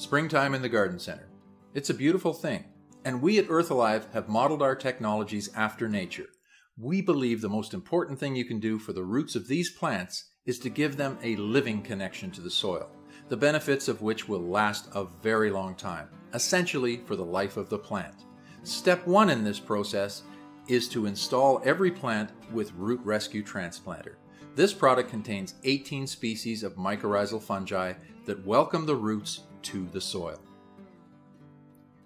Springtime in the garden center. It's a beautiful thing, and we at Earth Alive have modeled our technologies after nature. We believe the most important thing you can do for the roots of these plants is to give them a living connection to the soil, the benefits of which will last a very long time, essentially for the life of the plant. Step one in this process is to install every plant with Root Rescue Transplanter. This product contains 18 species of mycorrhizal fungi that welcome the roots to the soil.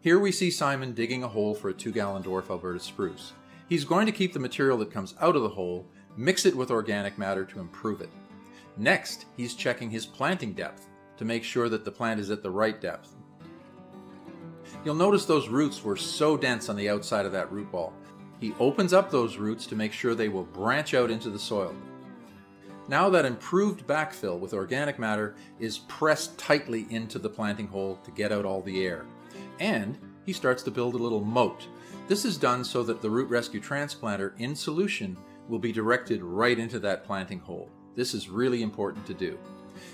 Here we see Simon digging a hole for a 2-gallon dwarf Alberta spruce. He's going to keep the material that comes out of the hole, mix it with organic matter to improve it. Next, he's checking his planting depth to make sure that the plant is at the right depth. You'll notice those roots were so dense on the outside of that root ball. He opens up those roots to make sure they will branch out into the soil. Now that improved backfill with organic matter is pressed tightly into the planting hole to get out all the air. And he starts to build a little moat. This is done so that the Root Rescue Transplanter in solution will be directed right into that planting hole. This is really important to do.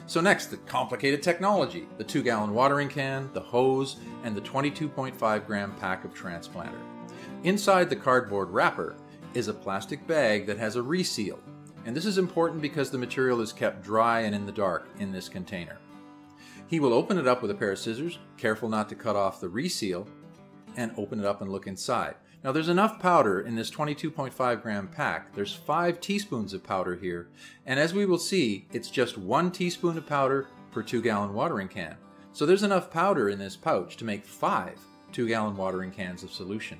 So next, the complicated technology, the 2-gallon watering can, the hose, and the 22.5 gram pack of transplanter. Inside the cardboard wrapper is a plastic bag that has a reseal. And this is important because the material is kept dry and in the dark in this container. He will open it up with a pair of scissors, careful not to cut off the reseal, and open it up and look inside. Now there's enough powder in this 22.5 gram pack. There's 5 teaspoons of powder here, and as we will see, it's just 1 teaspoon of powder per 2-gallon watering can. So there's enough powder in this pouch to make 5 2-gallon watering cans of solution.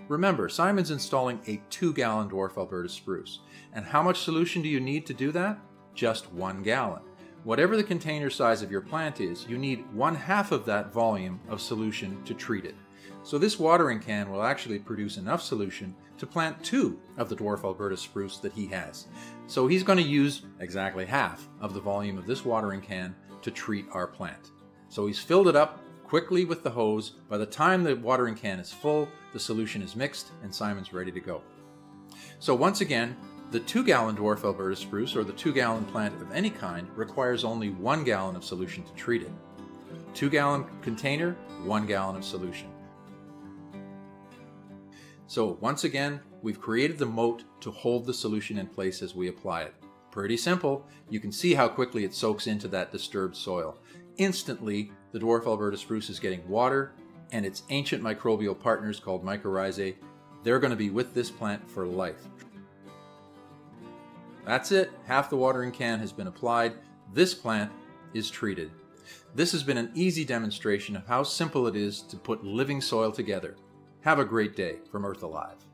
Remember, Simon's installing a 2-gallon dwarf Alberta spruce. And how much solution do you need to do that? Just 1 gallon. Whatever the container size of your plant is, you need 1/2 of that volume of solution to treat it. So this watering can will actually produce enough solution to plant 2 of the dwarf Alberta spruce that he has. So he's going to use exactly half of the volume of this watering can to treat our plant. So he's filled it up quickly with the hose. By the time the watering can is full, the solution is mixed and Simon's ready to go. So once again, the 2-gallon dwarf Alberta spruce, or the 2-gallon plant of any kind, requires only 1 gallon of solution to treat it. 2-gallon container, 1 gallon of solution. So once again, we've created the moat to hold the solution in place as we apply it. Pretty simple. You can see how quickly it soaks into that disturbed soil. Instantly, the dwarf Alberta spruce is getting water, and its ancient microbial partners called mycorrhizae, they're going to be with this plant for life. That's it. Half the watering can has been applied. This plant is treated. This has been an easy demonstration of how simple it is to put living soil together. Have a great day from Earth Alive.